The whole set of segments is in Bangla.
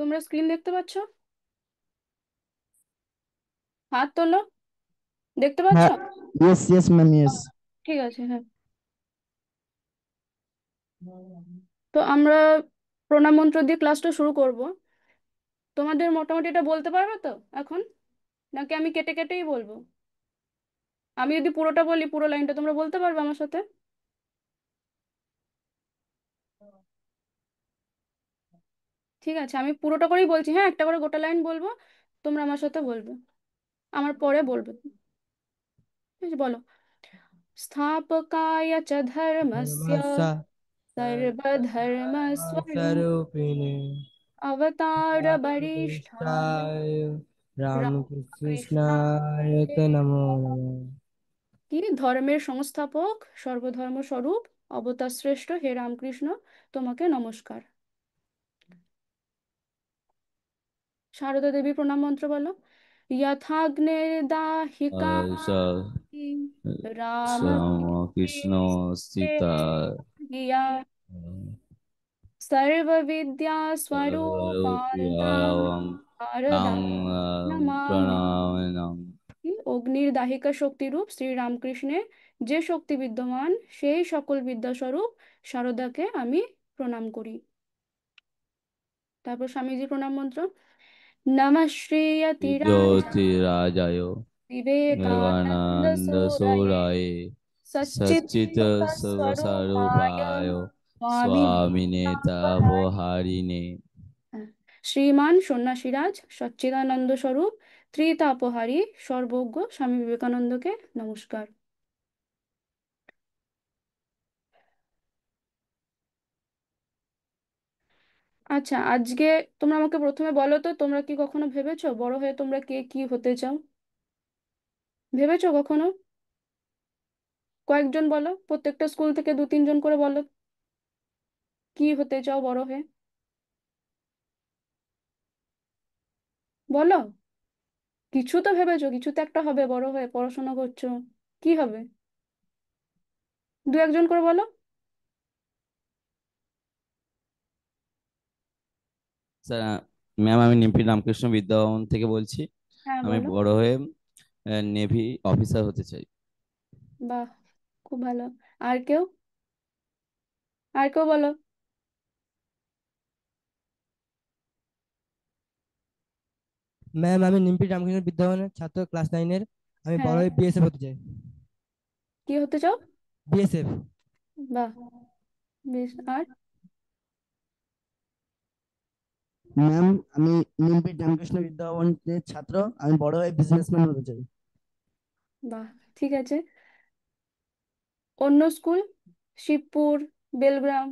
তোমরা স্ক্রিন দেখতে পাচ্ছ? হাত তোলো। দেখতে পাচ্ছ? হ্যাঁ। Yes yes ma'am, yes. ঠিক আছে, হ্যাঁ। তো আমরা প্রণাম মন্ত্র দিয়ে ক্লাসটা শুরু করব। তোমাদের মোটামুটি এটা বলতে পারবে তো এখন, নাকি আমি কেটে কেটেই বলবো? আমি যদি পুরোটা বলি, পুরো লাইনটা তোমরা বলতে পারবে আমার সাথে? ঠিক আছে, আমি পুরোটা করেই বলছি, হ্যাঁ, একটা করে গোটা লাইন বলবো। তোমরা আমার সাথে বলবে, আমার পরে বলবে। ঠিক আছে, বলো। स्थापकाय च धर्मस्य धर्मस्य सर्वधर्मस्वरूप स्वरूपिणे अवतारवरिष्ठाय रामकृष्णाय रामकृष्णाय रामकृष्णाय ते नमो नमः। কি ধর্মের সংস্থাপক, সর্বধর্ম স্বরূপ, অবতার শ্রেষ্ঠ হে রামকৃষ্ণ, তোমাকে নমস্কার। সারদা দেবী প্রণাম মন্ত্র বলো। यथाग्निर्दाहिका কৃষ্ণ रामकृष्णे সীতা हिया सर्वविद्या स्वरूपां রূপিয়াং शारदा তাং नमामि। প্রণামেন। কি অগ্নির দাহিকা শক্তিরূপ শ্রী রামকৃষ্ণে যে শক্তি বিদ্যমান, সেই সকল বিদ্যাস্বরূপ শারদাকে আমি প্রণাম করি। তারপর স্বামীজি প্রণাম মন্ত্র। নমঃ শ্রীয়তিরাজ জ্যোতিরাজয় বিবেকানন্দ বিবেকানন্দ সুরায়ে সুরায় সচ্চিত সচ্চিদানন্দ স্বরূপায় স্বরূপায় স্বামী স্বামিনে তাপহারিণে। শ্রীমান সন্ন্যাসীরাজ সচ্চিদানন্দ স্বরূপ ত্রিতাপহারী সর্বজ্ঞ স্বামী বিবেকানন্দকে নমস্কার। আচ্ছা, আজকে তোমরা আমাকে প্রথমে বলো তো, তোমরা কি কখনো ভেবেছো বড় হয়ে তোমরা কে কি হতে চাও? ভেবেছো কখনো? কয়েকজন বলো, প্রত্যেকটা স্কুল থেকে দু তিনজন করে বলো, কি হতে চাও বড় হয়ে? বলো। কিছু তো ভেবেছো, কিছু তো একটা হবে বড় হয়ে, পড়াশোনা করছো। কি হবে? দু একজন করে বলো। স্যার, ম্যাম আমি নিমপি রামকৃষ্ণ বিদ্যাভবন থেকে বলছি। হ্যাঁ, আমি বলো। বড় হয়ে নেভি অফিসার হতে চাই। বাহ, খুব ভালো। আর কেউ? আর কেউ বলো। ম্যাম আমি নিমপি রামকৃষ্ণ বিদ্যাভবনের ছাত্র, ক্লাস 9-এর। আমি বড় হ্যাঁ, হয়ে বিএসএফ হতে চাই। কি হতে চাও? বিএসএফ। বাহ, বেশ। আর? ম্যাম আমি নিমপি রামকৃষ্ণ বিদ্যাভবনের ছাত্র, আমি বড় হয়ে বিজনেসম্যান হতে চাই। বাহ, ঠিক আছে। অন্য স্কুল? শিবপুর, বেলগ্রাম,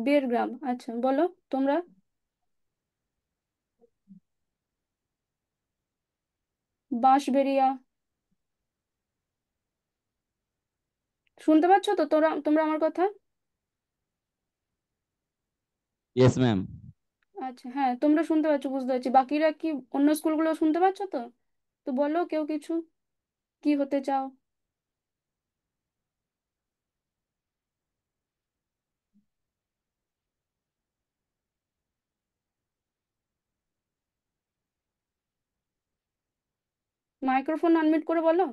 বীরগ্রাম, আচ্ছা বলো তোমরা। বাঁশবেড়িয়া। শুনতে পাচ্ছ তো তোমরা তোমরা আমার কথা? Yes ma'am. আচ্ছা, হ্যাঁ, তোমরা শুনতে পাচ্ছ, বুঝতে পারছি। বাকিরা কি, অন্য স্কুলগুলো শুনতে পাচ্ছ তো? তো বলো কেউ কিছু, কি হতে চাও? মাইক্রোফোন আনমিউট করে বলো।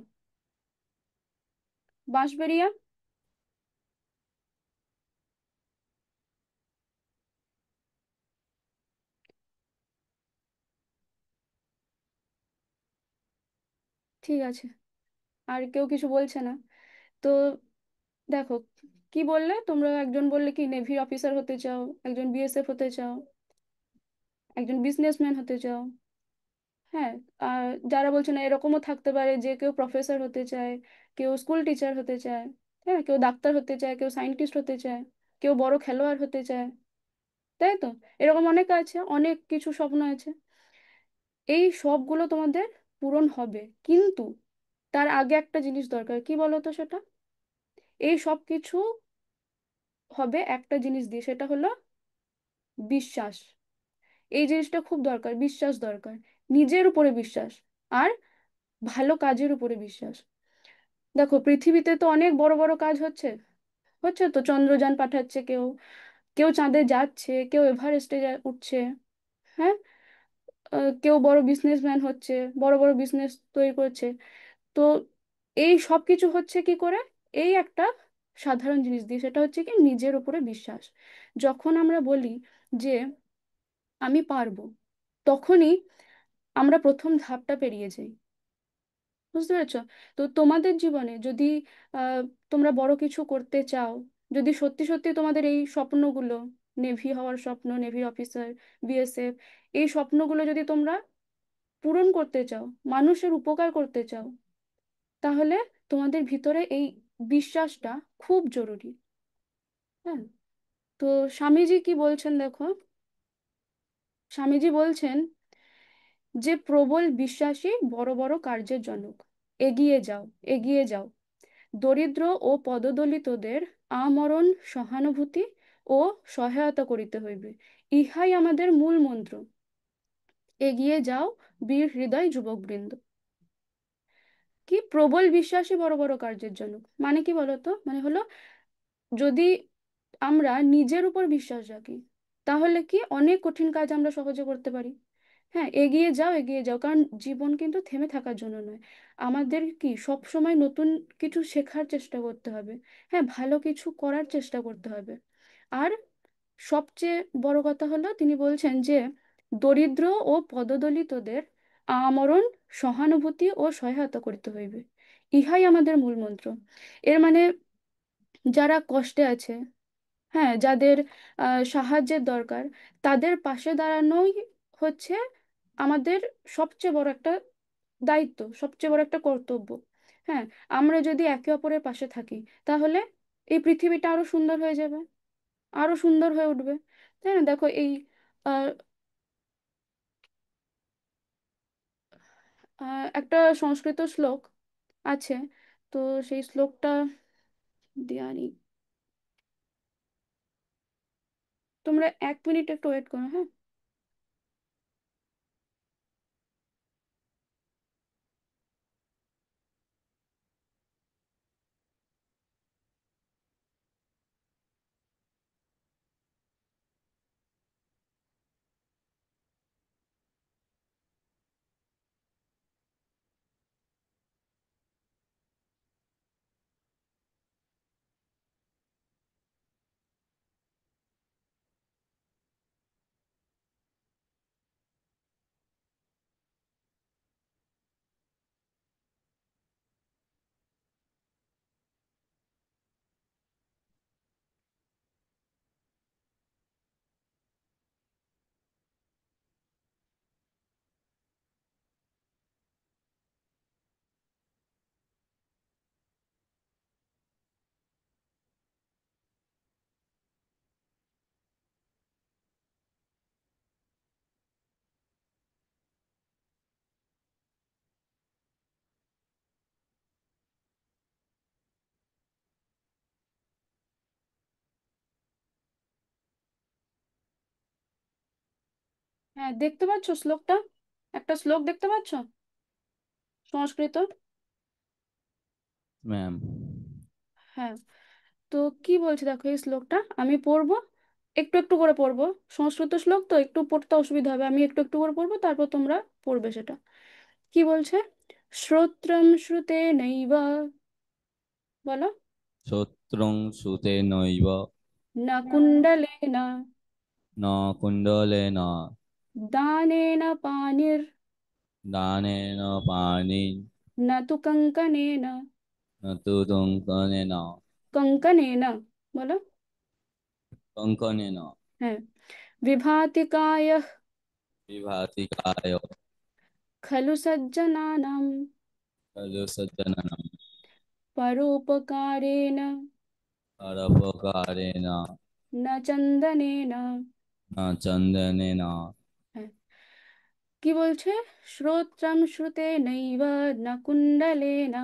বাঁশবেড়িয়া। ঠিক আছে, আর কেউ কিছু বলছে না। তো দেখো, কি বললে তোমরা? একজন বললে কি নেভি অফিসার হতে চাও, একজন বিএসএফ হতে চাও, একজন বিজনেসম্যান হতে চাও। হ্যাঁ। আর যারা বলছে না, এরকমও থাকতে পারে যে কেউ প্রফেসর হতে চায়, কেউ স্কুল টিচার হতে চায়, হ্যাঁ, কেউ ডাক্তার হতে চায়, কেউ সায়েন্টিস্ট হতে চায়, কেউ বড় খেলোয়াড় হতে চায়। তাই তো? এরকম অনেক আছে, অনেক কিছু স্বপ্ন আছে। এই সবগুলো তোমাদের পূরণ হবে, কিন্তু তার আগে একটা জিনিস দরকার, কি বলো তো সেটা? এই সব কিছু হবে একটা জিনিস দিয়ে, সেটা হলো বিশ্বাস। এই জিনিসটা খুব দরকার, বিশ্বাস দরকার। নিজের উপরে বিশ্বাস, আর ভালো কাজের উপরে বিশ্বাস। দেখো, পৃথিবীতে তো অনেক বড় বড় কাজ হচ্ছে। হচ্ছে তো, চন্দ্রযান পাঠাচ্ছে কেউ, কেউ চাঁদে যাচ্ছে, কেউ এভারেস্টে উঠছে। হ্যাঁ, কেউ বড় বিজনেসম্যান হচ্ছে, বড় বড় বিজনেস তৈরি করছে। তো এই সব কিছু হচ্ছে কি করে? এই একটা সাধারণ জিনিস দিয়ে, সেটা হচ্ছে কি নিজের উপরে বিশ্বাস। যখন আমরা বলি যে আমি পারবো, তখনই আমরা প্রথম ধাপটা পেরিয়ে যাই। বুঝতে পেরেছো? তো তোমাদের জীবনে যদি আহ, তোমরা বড় কিছু করতে চাও, যদি সত্যি সত্যি তোমাদের এই স্বপ্নগুলো, নেভি হওয়ার স্বপ্ন, নেভি অফিসার, বিএসএফ, এই স্বপ্নগুলো যদি তোমরা পূরণ করতে চাও, মানুষের উপকার করতে চাও, তাহলে তোমাদের ভিতরে এই বিশ্বাসটা খুব জরুরি। হ্যাঁ। তো স্বামীজি কি বলছেন দেখো, স্বামীজি বলছেন যে প্রবল বিশ্বাসী বড় বড় কার্যের জনক। এগিয়ে যাও, এগিয়ে যাও, দরিদ্র ও পদদলিতদের আমরণ সহানুভূতি ও সহায়তা করিতে হইবে। ইহাই আমাদের মূল মন্ত্র। এগিয়ে যাও বীর হৃদয় যুবকবৃন্দ। কি প্রবল বিশ্বাসী বড় বড় কার্যের জনক মানে কি বলতো? মানে হলো, যদি আমরা নিজের উপর বিশ্বাস রাখি, তাহলে কি অনেক কঠিন কাজ আমরা সহজে করতে পারি। হ্যাঁ, এগিয়ে যাও, এগিয়ে যাও, কারণ জীবন কিন্তু থেমে থাকার জন্য নয়। আমাদের কি সব সময় নতুন কিছু শেখার চেষ্টা করতে হবে। হ্যাঁ, ভালো কিছু করার চেষ্টা করতে হবে। আর সবচেয়ে বড় কথা হলো, তিনি বলছেন যে দরিদ্র ও পদদলিতদের আমরণ সহানুভূতি ও সহায়তা করিতে হইবে। ইহাই আমাদের মূল মন্ত্র। এর মানে যারা কষ্টে আছে, হ্যাঁ, যাদের সাহায্যের দরকার, তাদের পাশে দাঁড়ানোই হচ্ছে আমাদের সবচেয়ে বড় একটা দায়িত্ব, সবচেয়ে বড় একটা কর্তব্য। হ্যাঁ, আমরা যদি একে অপরের পাশে থাকি, তাহলে এই পৃথিবীটা আরো সুন্দর হয়ে যাবে, আরো সুন্দর হয়ে উঠবে। তাই না? দেখো এই আহ, একটা সংস্কৃত শ্লোক আছে, তো সেই শ্লোকটা দিয়ে আনি। তোমরা 1 মিনিট একটু ওয়েট করো, হ্যাঁ। হ্যাঁ, দেখতে পাচ্ছ শ্লোকটা? একটা শ্লোক দেখতে পাচ্ছ সংস্কৃত? ম্যাম। হ্যাঁ। তো কি বলছে দেখো এই শ্লোকটা, আমি পড়বো, একটু একটু করে পড়বো। সংস্কৃত শ্লোক তো একটু পড়তে অসুবিধা হবে, আমি একটু একটু করে পড়বো, তারপর তোমরা পড়বে সেটা। কি বলছে? শ্রোত্রম শ্রুতে নৈব, বলো, সত্যং সুতেনৈব না কুণ্ডলেন ন কুণ্ডলেন দানেন পানির, দানেন পানি না তু কঙ্কনেন, ন তু কঙ্কনেন কঙ্কনেন, বলো। কঙ্কনেন হ্যাঁ, বিভাতি কায় বিভাতি কায় খলু সজ্জনানাম খলু সজ্জননম পরোপকারেণ পরোপকারেণ ন চন্দনেন। ন চন্দনেন। হ্যাঁ, কি বলছে? শ্রোত্রম শ্রুতে নৈব ন কুণ্ডলেন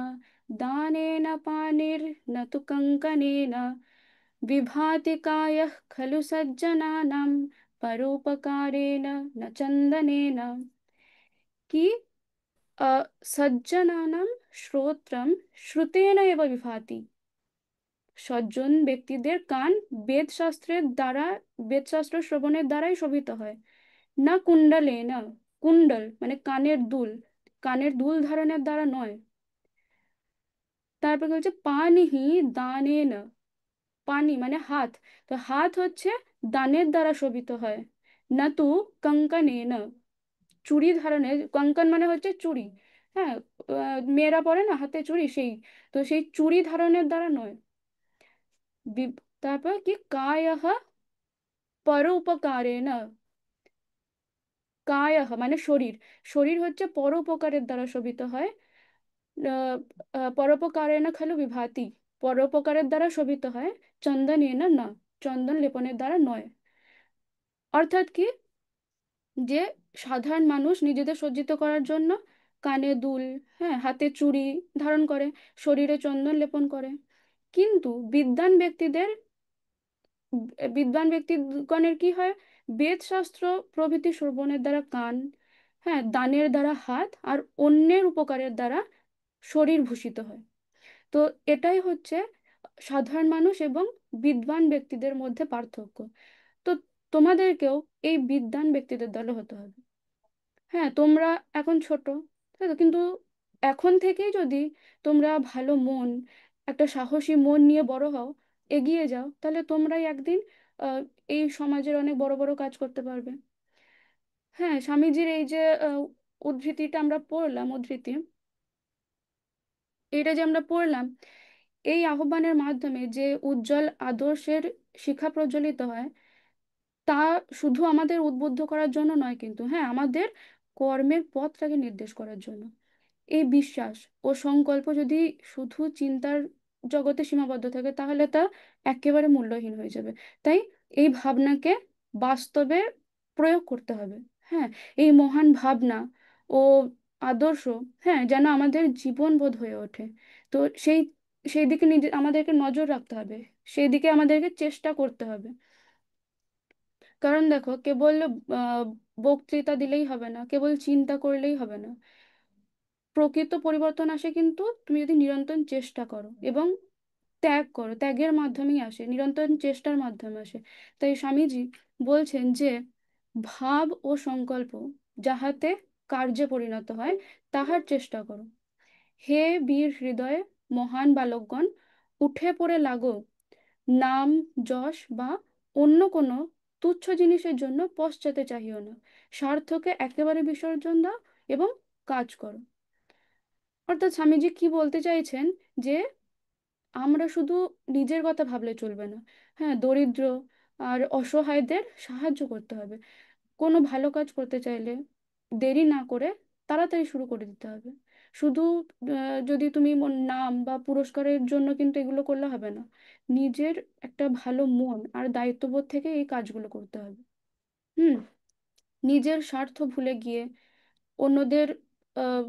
দানেন পানির ন তু কঙ্কনেন বিভাতি কায়ঃ খলু সজ্জনানাম পরোপকারেণ ন চন্দনেন। কি সজ্জনানাম শ্রোত্রম শ্রুতেন এব বিভাতি। সজ্জন ব্যক্তিদের কান বেদশাস্ত্রের দ্বারা, বেদশাস্ত্র শ্রবণের দ্বারাই শোভিত হয়। না কুণ্ডলে না, কুণ্ডল মানে কানের দুল, কানের দুল ধারণের দ্বারা নয়। তারপর বলছে পানিহি দানে না, পানি মানে হাত, তো হাত হচ্ছে দানের দ্বারা শোভিত হয়। না তু কঙ্কনে না, চুড়ি ধারণে, কঙ্কন মানে হচ্ছে চুড়ি, হ্যাঁ, মেয়েরা পরে না হাতে চুড়ি, সেই, তো সেই চুড়ি ধারণের দ্বারা নয়। তারপর কি কায়ঃ পরোপকারে না, কায়ঃ মানে শরীর, শরীর হচ্ছে পরোপকারের দ্বারা শোভিত হয়। আহ, পরোপকারেণ খলু বিভাতি, পরোপকারের দ্বারা শোভিত হয়। চন্দনেন না, চন্দন লেপনের দ্বারা নয়। অর্থাৎ কি, যে সাধারণ মানুষ নিজেদের সজ্জিত করার জন্য কানে দুল, হ্যাঁ, হাতে চুড়ি ধারণ করে, শরীরে চন্দন লেপন করে, কিন্তু বিদ্বান ব্যক্তিগণের কি হয়, বেদ শাস্ত্র প্রভৃতি শ্রবণের দ্বারা কান, হ্যাঁ, দানের দ্বারা হাত, আর অন্যের উপকারের দ্বারা শরীর ভূষিত হয়। তো এটাই হচ্ছে সাধারণ মানুষ এবং বিদ্বান ব্যক্তিদের মধ্যে পার্থক্য। তো তোমাদেরকেও এই বিদ্বান ব্যক্তিদের দলে হতে হবে। হ্যাঁ, তোমরা এখন ছোট, তাই তো, কিন্তু এখন থেকেই যদি তোমরা ভালো মন, একটা সাহসী মন নিয়ে বড় হও, এগিয়ে যাও, তাহলে তোমরাই একদিন আহ, এই সমাজের অনেক বড় বড় কাজ করতে পারবে। হ্যাঁ, স্বামীজির এই যে উদ্ধৃতিটা আমরা পড়লাম, উদ্ধৃতি, এটা যে আমরা পড়লাম, এই আহ্বানের মাধ্যমে যে উজ্জ্বল আদর্শের শিখা প্রজ্বলিত হয়, তা শুধু আমাদের উদ্বুদ্ধ করার জন্য নয়, কিন্তু হ্যাঁ, আমাদের কর্মের পথটাকে নির্দেশ করার জন্য। এই বিশ্বাস ও সংকল্প যদি শুধু চিন্তার জগতে সীমাবদ্ধ থাকে, তাহলে তা একেবারে মূল্যহীন হয়ে যাবে। তাই এই ভাবনাকে বাস্তবে প্রয়োগ করতে হবে। হ্যাঁ, এই মহান ভাবনা ও আদর্শ, হ্যাঁ, যেন আমাদের জীবনবোধ হয়ে ওঠে। তো সেই সেই দিকে নিজে আমাদেরকে নজর রাখতে হবে, সেই দিকে আমাদেরকে চেষ্টা করতে হবে। কারণ দেখো, কেবল আহ, বক্তৃতা দিলেই হবে না, কেবল চিন্তা করলেই হবে না। প্রকৃত পরিবর্তন আসে কিন্তু তুমি যদি নিরন্তর চেষ্টা করো এবং ত্যাগ করো, ত্যাগের মাধ্যমেই আসে, নিরন্তর চেষ্টার মাধ্যমে আসে। তাই স্বামীজি বলছেন যে ভাব ও সংকল্প যাহাতে কার্যে পরিণত হয়, তাহার চেষ্টা করো। হে বীর হৃদয় মহান বালকগণ, উঠে পড়ে লাগো, নাম, যশ বা অন্য কোনো তুচ্ছ জিনিসের জন্য পশ্চাতে চাহিও না, স্বার্থকে একেবারে বিসর্জন দাও এবং কাজ করো। অর্থাৎ স্বামীজি কি বলতে চাইছেন, যে আমরা শুধু নিজের কথা ভাবলে চলবে না। হ্যাঁ, দরিদ্র আর অসহায়দের সাহায্য করতে হবে। কোনো ভালো কাজ করতে চাইলে দেরি না করে তাড়াতাড়ি শুরু করে দিতে হবে। শুধু যদি তুমি নাম বা পুরস্কারের জন্য কিন্তু এগুলো করলে হবে না। নিজের একটা ভালো মন আর দায়িত্ববোধ থেকে এই কাজগুলো করতে হবে। হুম, নিজের স্বার্থ ভুলে গিয়ে অন্যদের আহ,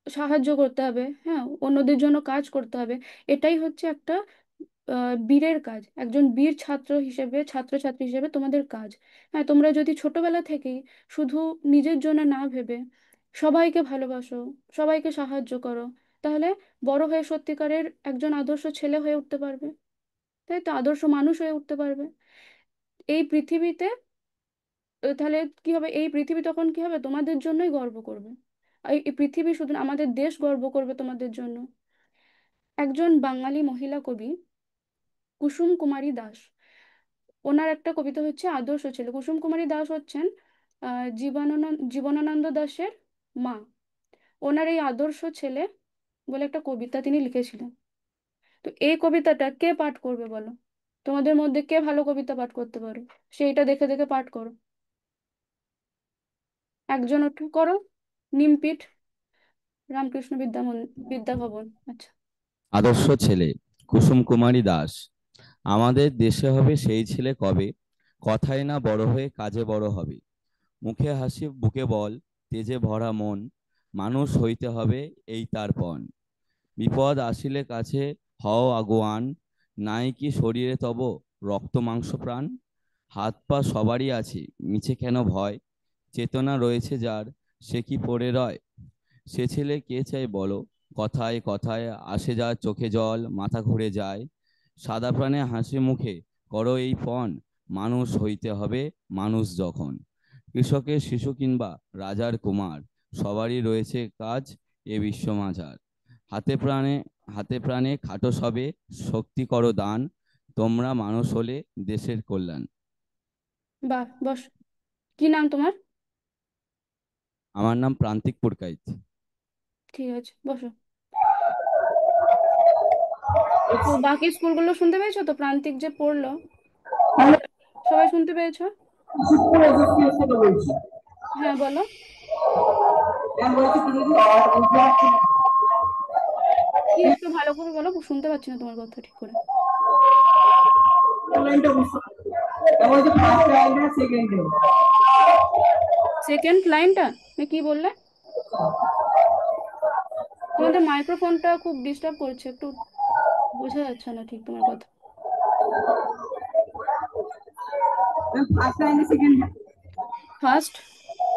সাহায্য করতে হবে, হ্যাঁ, অন্যদের জন্য কাজ করতে হবে। এটাই হচ্ছে একটা বীরের কাজ, একজন বীর ছাত্র হিসেবে, ছাত্রছাত্রী হিসেবে তোমাদের কাজ। হ্যাঁ, তোমরা যদি ছোটবেলা থেকেই শুধু নিজের জন্য না ভেবে সবাইকে ভালোবাসো, সবাইকে সাহায্য করো, তাহলে বড় হয়ে সত্যিকারের একজন আদর্শ ছেলে হয়ে উঠতে পারবে, তাই তো, আদর্শ মানুষ হয়ে উঠতে পারবে এই পৃথিবীতে। তাহলে কি হবে, এই পৃথিবী তখন কি হবে, তোমাদের জন্যই গর্ব করবে। এই পৃথিবী শুধু না, আমাদের দেশ গর্ব করবে তোমাদের জন্য। একজন বাঙালি মহিলা কবি কুসুম কুমারী দাস, ওনার একটা কবিতা হচ্ছে আদর্শ ছেলে। কুসুম কুমারী দাস হচ্ছেন জীবনানন্দ দাশের মা। ওনার এই আদর্শ ছেলে বলে একটা কবিতা তিনি লিখেছিলেন। তো এই কবিতাটা কে পাঠ করবে বলো? তোমাদের মধ্যে কে ভালো কবিতা পাঠ করতে পারো? সেইটা দেখে দেখে পাঠ করো। একজন একটু করো। নিমপিঠ, রামকৃষ্ণ বিদ্যাভবন। আচ্ছা। আদর্শ ছেলে, কুসুম কুমারী দাস। আমাদের দেশে হবে সেই ছেলে কবে, কথায় না বড় হয়ে কাজে বড় হবে। মুখে হাসি বুকে বল, তেজে ভরা মন, মানুষ হইতে হবে এই তার পণ। বিপদ আসিলে কাছে হও আগুয়ান, নাই কি শরীরে তব রক্ত মাংস প্রাণ। হাত পা সবারই আছে, মিছে কেন ভয়, চেতনা রয়েছে যার, সে কি পড়ে রয়। সে ছেলে কে চাই বলো, কথায় কথায় আসে যার চোখে জল, মাথা ঘুরে যায়। সাদা প্রাণে হাসি মুখে করো এই পণ, মানুষ হইতে হবে মানুষ যখন। কৃষকের শিশু কিংবা রাজার কুমার, সবারই রয়েছে কাজ এ বিশ্বমাঝার। হাতে প্রাণে হাতে প্রাণে খাটো সবে, শক্তি করো দান, তোমরা মানুষ হলে দেশের কল্যাণ। বাহ, বস। কি নাম তোমার? আমার নাম প্রান্তিক পুরকাইত। ঠিক আছে, বসো। তো বাকি স্কুলগুলো শুনতে পেয়েছো তো? প্রান্তিক যে পড়লো, সবাই শুনতে পেয়েছো? হ্যাঁ, বলো। কি, একটু ভালো করে বলো, শুনতে পাচ্ছি না তোমার কথা ঠিক করে। সেকেন্ড লাইনটা কি বললে? তোমাদের মাইক্রোফোনটা খুব ডিস্টার্ব করছে, একটু বোঝা যাচ্ছে না ঠিক তোমার কথা। ফার্স্ট।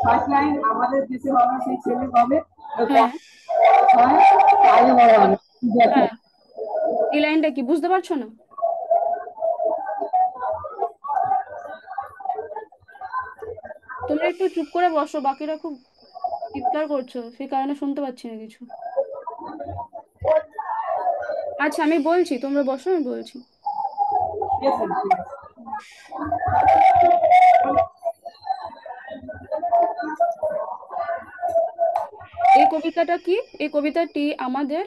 ফার্স্ট লাইন, আমাদের দেশে হবে সেই ছেলে কবে হ্যাঁ, হয়, কাজে বড় হবে। হ্যাঁ, এই লাইনটা কি বুঝতে পারছো না? তোমরা একটু চুপ করে বসো, বাকিরা খুব চিৎকার করছো, সেই কারণে শুনতে পাচ্ছি না কিছু। আচ্ছা, আমি বলছি, তোমরা বসো, আমি বলছি। এই কবিতাটা কি? এই কবিতাটি আমাদের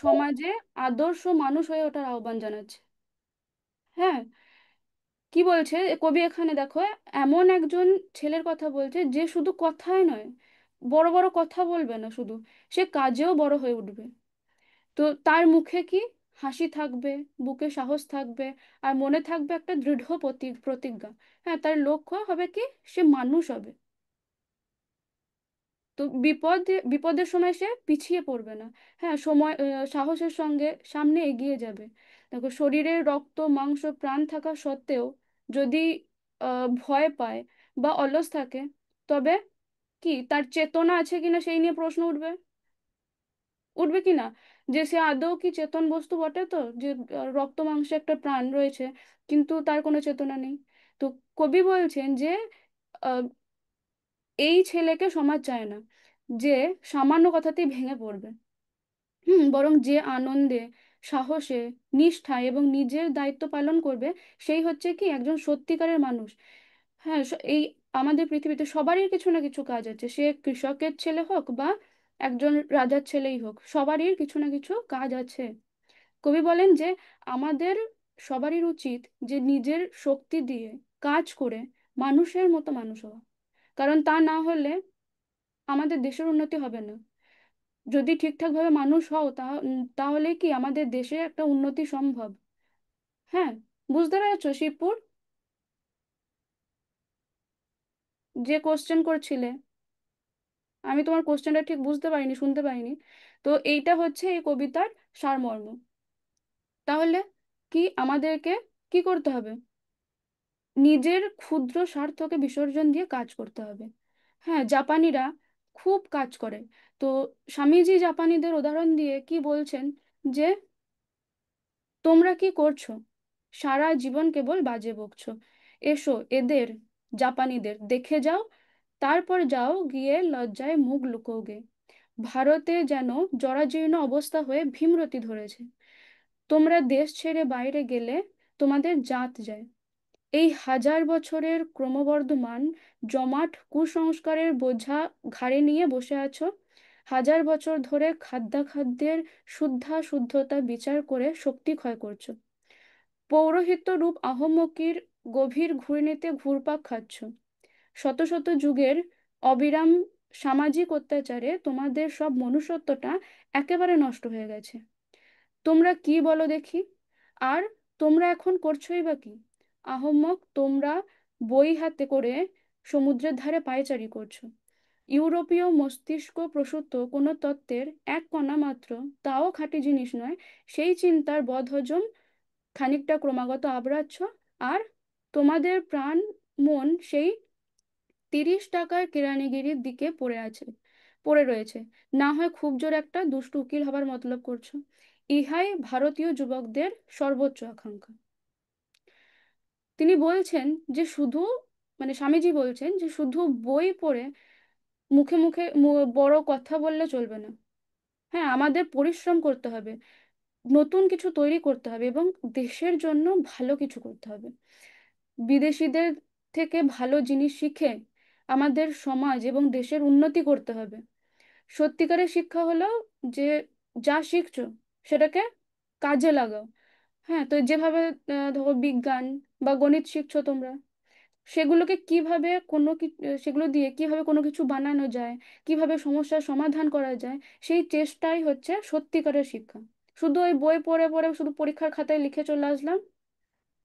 সমাজে আদর্শ মানুষ হয়ে ওঠার আহ্বান জানাচ্ছে। হ্যাঁ, কি বলছে কবি এখানে, দেখো, এমন একজন ছেলের কথা বলছে যে শুধু কথায় নয়, বড় বড় কথা বলবে না শুধু, সে কাজেও বড় হয়ে উঠবে। তো তার মুখে কি হাসি থাকবে, বুকে সাহস থাকবে, আর মনে থাকবে একটা দৃঢ় প্রতিজ্ঞা। হ্যাঁ, তার লক্ষ্য হবে কি, সে মানুষ হবে। তো বিপদের সময় সে পিছিয়ে পড়বে না। হ্যাঁ, সাহসের সঙ্গে সামনে এগিয়ে যাবে। দেখো, শরীরে রক্ত মাংস প্রাণ থাকা সত্ত্বেও যদি ভয় পায় বা অলস থাকে, তবে কি তার চেতনা আছে কিনা সেই নিয়ে প্রশ্ন উঠবে। উঠবে কি না, যে সে আদৌ কি চেতন বস্তু বটে, তো যে রক্ত মাংসে একটা প্রাণ রয়েছে কিন্তু তার কোনো চেতনা নেই। তো কবি বলছেন যে আহ, এই ছেলেকে সমাজ চায় না, যে সামান্য কথাতেই ভেঙে পড়বে। বরং যে আনন্দে, সাহসে, নিষ্ঠায় এবং নিজের দায়িত্ব পালন করবে, সেই হচ্ছে কি একজন সত্যিকারের মানুষ। হ্যাঁ, এই আমাদের পৃথিবীতে সবারই কিছু না কিছু কাজ আছে, সে কৃষকের ছেলে হোক বা একজন রাজার ছেলেই হোক, সবারই কিছু না কিছু কাজ আছে। কবি বলেন যে আমাদের সবারই উচিত যে নিজের শক্তি দিয়ে কাজ করে মানুষের মতো মানুষ হওয়া। কারণ তা না হলে আমাদের দেশের উন্নতি হবে না। যদি ঠিকঠাকভাবে মানুষ হও, তাহলে কি আমাদের দেশে একটা উন্নতি সম্ভব। হ্যাঁ, বুঝতে পেরেছো শিবপুর? যে কোশ্চেন করছিলে, আমি তোমার কোশ্চেনটা ঠিক বুঝতে পারিনি, শুনতে পারিনি। তো এইটা হচ্ছে এই কবিতার সারমর্ম। তাহলে কি আমাদেরকে কি করতে হবে? নিজের ক্ষুদ্র স্বার্থকে বিসর্জন দিয়ে কাজ করতে হবে। হ্যাঁ, জাপানিরা খুব কাজ করে। তো স্বামীজি জাপানিদের উদাহরণ দিয়ে কি বলছেন, যে তোমরা কি করছো, সারা জীবন কেবল বাজে বকছো, এসো এদের, জাপানিদের দেখে যাও, তারপর যাও গিয়ে লজ্জায় মুখ লুকোগে। ভারতে যেন জরাজীর্ণ অবস্থা হয়ে ভীমরতি ধরেছে। তোমরা দেশ ছেড়ে বাইরে গেলে তোমাদের জাত যায়। এই হাজার বছরের ক্রমবর্ধমান জমাট কুসংস্কারের বোঝা ঘাড়ে নিয়ে বসে আছো। হাজার বছর ধরে খাদ্যাখাদ্যের শুদ্ধতা বিচার করে শক্তি ক্ষয় করছো। পৌরোহিত্য রূপ আহম্মকির গভীর ঘূর্ণিতে ঘুরপাক খাচ্ছ। শত শত যুগের অবিরাম সামাজিক অত্যাচারে তোমাদের সব মনুষ্যত্বটা একেবারে নষ্ট হয়ে গেছে। তোমরা কি বলো দেখি? আর তোমরা এখন করছোই বা কি? আহম্মক তোমরা বই হাতে করে সমুদ্রের ধারে পায়চারি করছো। ইউরোপীয় মস্তিষ্ক প্রসূত কোনো তত্ত্বের এক কণা মাত্র, তাও খাঁটি জিনিস নয়, সেই চিন্তার বদহজম খানিকটা ক্রমাগত আবড়াচ্ছ। আর তোমাদের প্রাণ মন সেই 30 টাকার কেরানিগিরির দিকে পড়ে রয়েছে। না হয় খুব জোর একটা দুষ্টু উকিল হবার মতলব করছো। ইহাই ভারতীয় যুবকদের সর্বোচ্চ আকাঙ্ক্ষা। তিনি বলছেন যে শুধু মানে স্বামীজি বলছেন যে শুধু বই পড়ে মুখে মুখে বড় কথা বললে চলবে না। হ্যাঁ, আমাদের পরিশ্রম করতে হবে, নতুন কিছু তৈরি করতে হবে এবং দেশের জন্য ভালো কিছু করতে হবে। বিদেশিদের থেকে ভালো জিনিস শিখে আমাদের সমাজ এবং দেশের উন্নতি করতে হবে। সত্যিকারের শিক্ষা হলো যে যা শিখছো সেটাকে কাজে লাগাও। হ্যাঁ, তো যেভাবে ধরো বিজ্ঞান বা গণিত শিখছো তোমরা, সেগুলোকে কিভাবে সেগুলো দিয়ে কিভাবে কোনো কিছু বানানো যায়, কিভাবে সমস্যার সমাধান করা যায়, সেই চেষ্টাই হচ্ছে সত্যিকারের শিক্ষা। শুধু ওই বই পড়ে পড়ে শুধু পরীক্ষার খাতায় লিখে চলে আসলাম,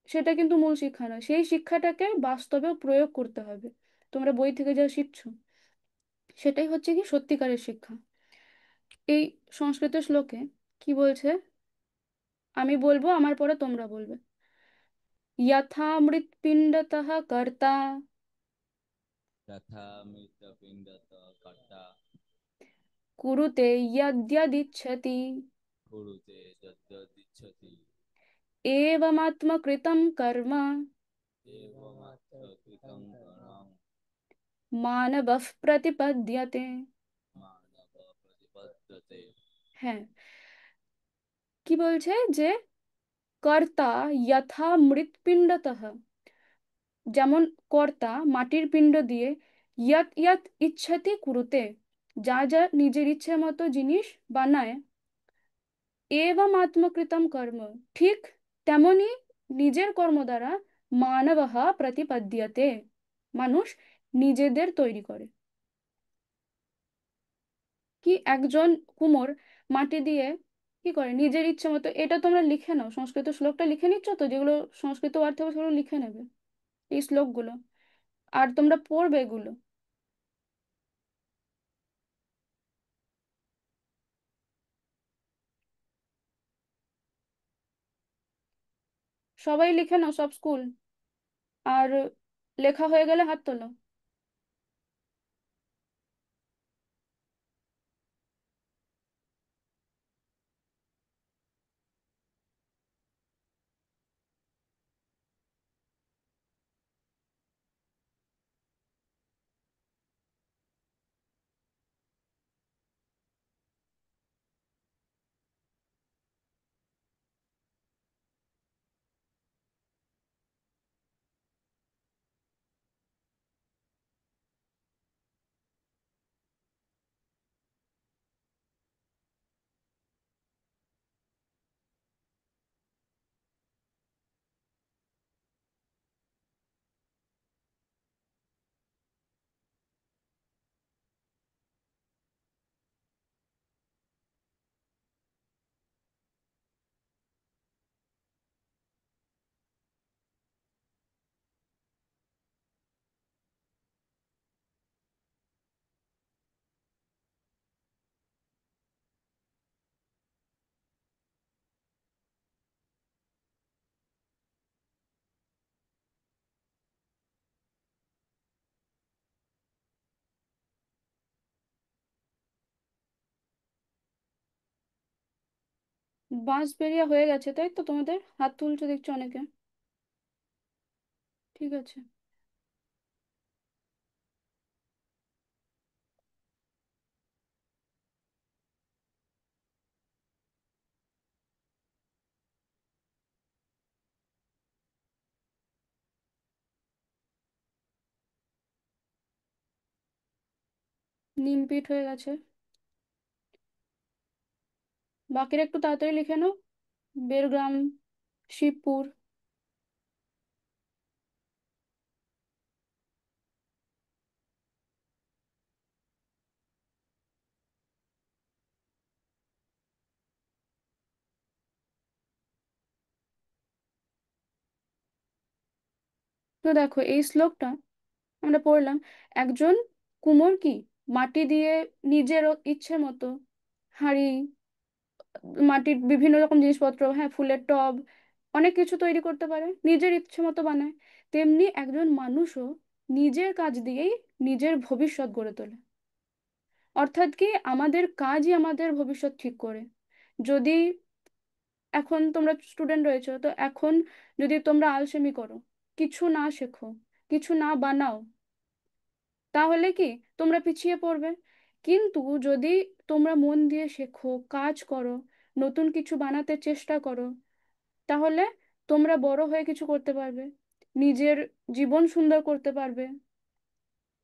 সেটা কিন্তু মূল শিক্ষা নয়। সেই শিক্ষাটাকে বাস্তবে প্রয়োগ করতে হবে। তোমরা বই থেকে যা শিখছো সেটাই হচ্ছে কি সত্যিকারের শিক্ষা। এই সংস্কৃত শ্লোকে কি বলছে আমি বলবো, আমার পরে তোমরা বলবে। यथा मृत्पिण्डतः कर्ता तथा मृतपिण्डत कर्ता कुरुते यद्यदिच्छति, कुरुते यद्यदिच्छति एवमात्मकृतं कर्म एवमत्र कृतं कर्म मानवः प्रतिपद्यते। मानव प्रतिपद्यते। হ্যাঁ, কি বলছে যে কর্তা যথা মৃৎপিণ্ডতঃ, যেমন কর্তা মাটির পিণ্ড দিয়ে ইয়াত ইয়াত ইচ্ছাতি কুরুতে, যা যা নিজের ইচ্ছে মতো জিনিস বানায়, এবং আত্মকৃতম কর্ম, ঠিক তেমনি নিজের কর্ম দ্বারা মানবঃ প্রতিপদ্যতে, মানুষ নিজেদের তৈরি করে। কি একজন কুমোর মাটি দিয়ে কি করে নিজের ইচ্ছে মতো, এটা তোমরা লিখে নাও, সংস্কৃত শ্লোকটা লিখে নিচ্ছ তো, যেগুলো সংস্কৃত অর্থ হবে সেগুলো লিখে নেবে, এই শ্লোকগুলো, আর তোমরা পড়বে এগুলো। সবাই লিখে নাও, সব স্কুল। আর লেখা হয়ে গেলে হাত তোলো। বাঁশবেড়িয়া হয়ে গেছে তাই তো, তোমাদের হাত তুলছো দেখছো অনেকে। ঠিক আছে। নিমপিট হয়ে গেছে, বাকিরা একটু তাড়াতাড়ি লিখে নাও। বেরগ্রাম, শিবপুর। তো দেখো এই শ্লোকটা আমরা পড়লাম, একজন কুমোর কি মাটি দিয়ে নিজের ইচ্ছে মতো হাঁড়ি, মাটির বিভিন্ন রকম জিনিসপত্র, হ্যাঁ ফুলের টব, অনেক কিছু তৈরি করতে পারে, নিজের ইচ্ছে মতো বানায়। তেমনি একজন মানুষও নিজের কাজ দিয়েই নিজের ভবিষ্যৎ গড়ে তোলে। অর্থাৎ কি আমাদের কাজই আমাদের ভবিষ্যৎ ঠিক করে। যদি এখন তোমরা স্টুডেন্ট রয়েছো, তো এখন যদি তোমরা আলসেমি করো, কিছু না শেখো, কিছু না বানাও, তাহলে কি তোমরা পিছিয়ে পড়বে। কিন্তু যদি তোমরা মন দিয়ে শেখো, কাজ করো, নতুন কিছু বানাতে চেষ্টা করো, তাহলে তোমরা বড় হয়ে কিছু করতে পারবে, নিজের জীবন সুন্দর করতে পারবে।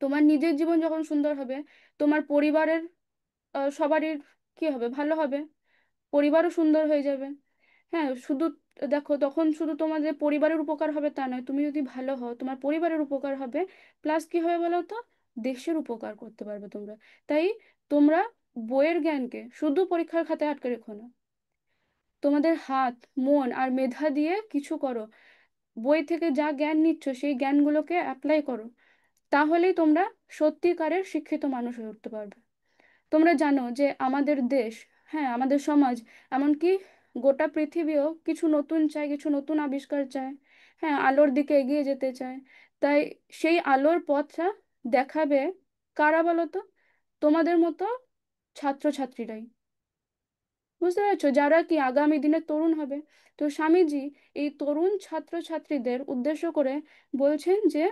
তোমার নিজের জীবন যখন সুন্দর হবে, তোমার পরিবারের সবারই কি হবে, ভালো হবে, পরিবারও সুন্দর হয়ে যাবে। হ্যাঁ, শুধু দেখো, তখন শুধু তোমাদের পরিবারের উপকার হবে তা নয়, তুমি যদি ভালো হও তোমার পরিবারের উপকার হবে, প্লাস কি হবে বলো তো, দেশের উপকার করতে পারবে তোমরা। তাই তোমরা বইয়ের জ্ঞানকে শুধু পরীক্ষার খাতায় আটকে রেখো না, তোমাদের হাত, মন আর মেধা দিয়ে কিছু করো। বই থেকে যা জ্ঞান নিচ্ছ সেই জ্ঞানগুলোকে অ্যাপ্লাই করো, তাহলেই তোমরা সত্যিকারের শিক্ষিত মানুষ হয়ে উঠতে পারবে। তোমরা জানো যে আমাদের দেশ, হ্যাঁ আমাদের সমাজ, এমনকি গোটা পৃথিবীও কিছু নতুন চায়, কিছু নতুন আবিষ্কার চায়। হ্যাঁ, আলোর দিকে এগিয়ে যেতে চায়। তাই সেই আলোর পথটা দেখাবে কারা বলো তো, তোমাদের মতো ছাত্রছাত্রীরাই। বুঝতে পারছো, যারা কি আগামী দিনের তরুণ হবে। তো স্বামীজি এই তরুণ ছাত্রছাত্রীদের উদ্দেশ্য করে বলছেন যে,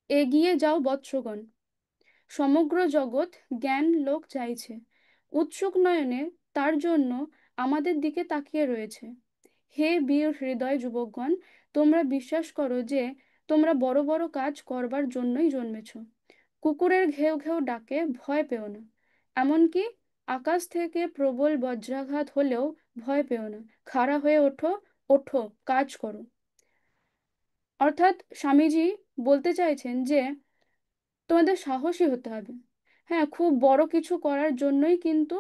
এগিয়ে যাও বৎসগণ, সমগ্র জগৎ জ্ঞান লোক চাইছে, উৎসুক নয়নে তার জন্য আমাদের দিকে তাকিয়ে রয়েছে। হে বীর হৃদয় যুবকগণ, তোমরা বিশ্বাস করো যে তোমরা বড় বড় কাজ করবার জন্যই জন্মেছ। কুকুরের ঘেউ ঘেউ ডাকে ভয় পেও না, এমনকি আকাশ থেকে প্রবল বজ্রাঘাত হলেও ভয় পেও না। খাড়া হয়ে ওঠো, ওঠো, কাজ করো। অর্থাৎ স্বামীজি বলতে চাইছেন যে তোমাদের সাহসী হতে হবে। হ্যাঁ, খুব বড় কিছু করার জন্যই কিন্তু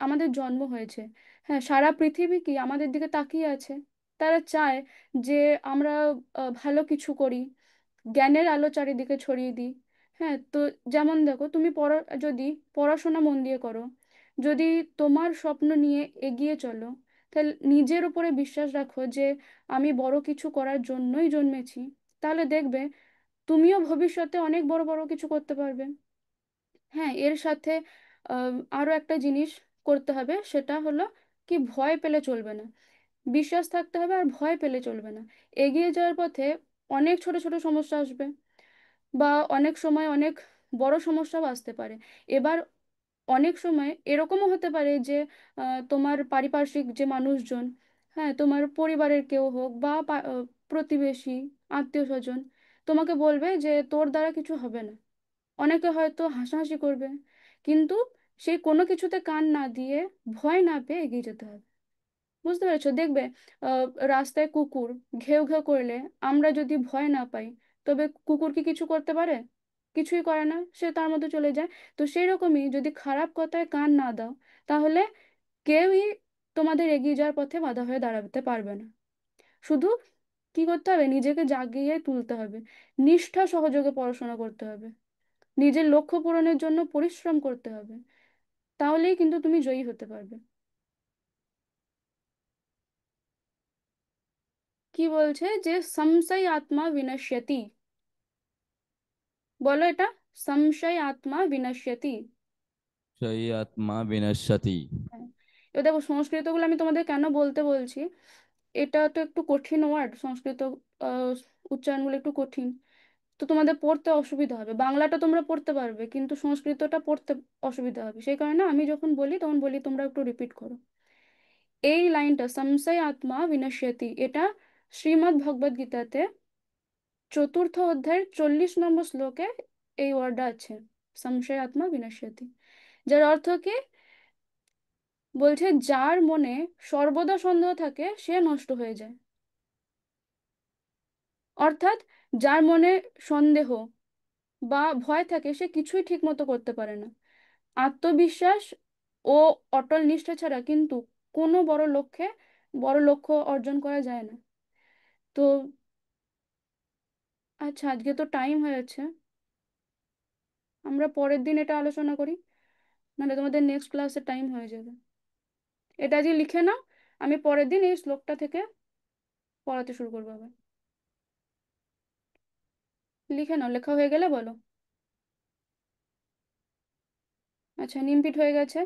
আমাদের জন্ম হয়েছে। হ্যাঁ, সারা পৃথিবী কি আমাদের দিকে তাকিয়ে আছে, তারা চায় যে আমরা ভালো কিছু করি, জ্ঞানের আলো চারিদিকে ছড়িয়ে দিই। হ্যাঁ, তো যেমন দেখো, তুমি যদি পড়াশোনা মন দিয়ে করো, যদি তোমার স্বপ্ন নিয়ে এগিয়ে চলো, তাহলে নিজের উপরে বিশ্বাস রাখো যে আমি বড় কিছু করার জন্যই জন্মেছি, তাহলে দেখবে তুমিও ভবিষ্যতে অনেক বড় বড় কিছু করতে পারবে। হ্যাঁ, এর সাথে আরো একটা জিনিস করতে হবে, সেটা হলো কি, ভয় পেলে চলবে না, বিশ্বাস থাকতে হবে আর ভয় পেলে চলবে না। এগিয়ে যাওয়ার পথে অনেক ছোট ছোট সমস্যা আসবে, বা অনেক সময় অনেক বড় সমস্যাও আসতে পারে। এবার অনেক সময় এরকমও হতে পারে যে তোমার পারিপার্শ্বিক যে মানুষজন, হ্যাঁ তোমার পরিবারের কেউ হোক বা প্রতিবেশী, আত্মীয় স্বজন, তোমাকে বলবে যে তোর দ্বারা কিছু হবে না। অনেকে হয়তো হাসাহাসি করবে, কিন্তু সেই কোনো কিছুতে কান না দিয়ে, ভয় না পেয়ে এগিয়ে যেতে হবে। বুঝতে পেরেছো? দেখবে আহ, রাস্তায় কুকুর ঘেউ ঘেউ করলে আমরা যদি ভয় না পাই, তবে কুকুর কি কিছু করতে পারে? কিছুই করে না, সে তার মধ্যে চলে যায়। তো সেই রকমই, যদি খারাপ কথায় কান না দাও, তাহলে কেউই তোমাদের এগিয়ে যাওয়ার পথে বাধা হয়ে দাঁড়াতে পারবে না। শুধু কি করতে হবে, নিজেকে জাগিয়ে তুলতে হবে, নিষ্ঠা সহযোগে পড়াশোনা করতে হবে, নিজের লক্ষ্য পূরণের জন্য পরিশ্রম করতে হবে, তাহলেই কিন্তু তুমি জয়ী হতে পারবে। কি বলছে যে সংশয় আত্মা বিনশ্যতি, বলো এটা, সংশয় আত্মা বিনশ্যতি। সেই আত্মা বিনশ্যতি। হ্যাঁ, এবার দেখো সংস্কৃতগুলো আমি তোমাদের কেন বলতে বলছি, এটা তো একটু কঠিন ওয়ার্ড, সংস্কৃত আহ, উচ্চারণগুলো একটু কঠিন, তো তোমাদের পড়তে অসুবিধা হবে। বাংলাটা তোমরা পড়তে পারবে, কিন্তু সংস্কৃতটা পড়তে অসুবিধা হবে। সেই কারণে আমি যখন বলি তখন বলি তোমরা একটু রিপিট করো। এই লাইনটা সংশয় আত্মা বিনশ্যতি, এটা শ্রীমদ্ ভগবদ গীতাতে 4th অধ্যায়ের 40 নম্বর শ্লোকে এই ওয়ার্ডটা আছে, সংশয় আত্মা বিনশ্যতি। যার অর্থ কি, বলছে যার মনে সর্বদা সন্দেহ থাকে সে নষ্ট হয়ে যায়। অর্থাৎ যার মনে সন্দেহ বা ভয় থাকে সে কিছুই ঠিক মতো করতে পারে না। আত্মবিশ্বাস ও অটল নিষ্ঠা ছাড়া কিন্তু কোনো বড় লক্ষ্য অর্জন করা যায় না। তো আচ্ছা, আজকে তো টাইম হয়ে যাচ্ছে, আমরা পরের দিন এটা আলোচনা করি, নাহলে তোমাদের নেক্সট ক্লাসে টাইম হয়ে যাবে। এটা আজকে লিখে নাও, আমি পরের দিন এই শ্লোকটা থেকে পড়াতে শুরু করবো আবার। লিখে নাও, লেখা হয়ে গেলে বলো। আচ্ছা, নিমপিট হয়ে গেছে।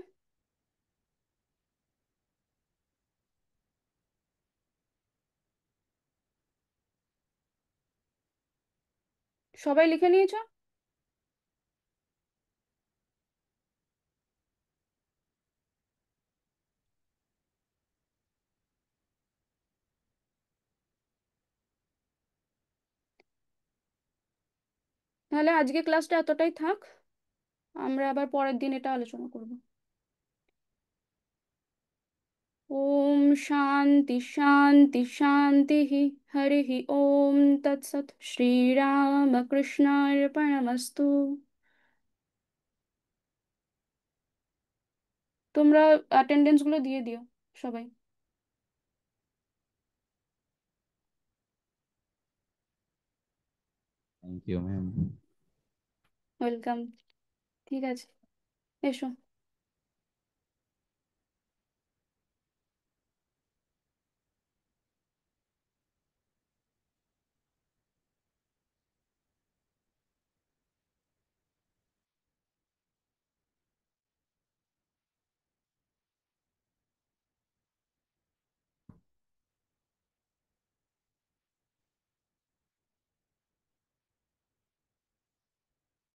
সবাই লিখে নিয়েছো? তাহলে আজকে ক্লাসটা এতটাই থাক, আমরা আবার পরের দিন এটা আলোচনা করব। ওম শান্তি শান্তি শান্তি। হরি ওম তৎসৎ। শ্রীরামকৃষ্ণার্পণমস্তু। তোমরা অ্যাটেন্ডেন্স গুলো দিয়ে দিও সবাই। Thank you ma'am. ওয়েলকাম। ঠিক আছে, এসো।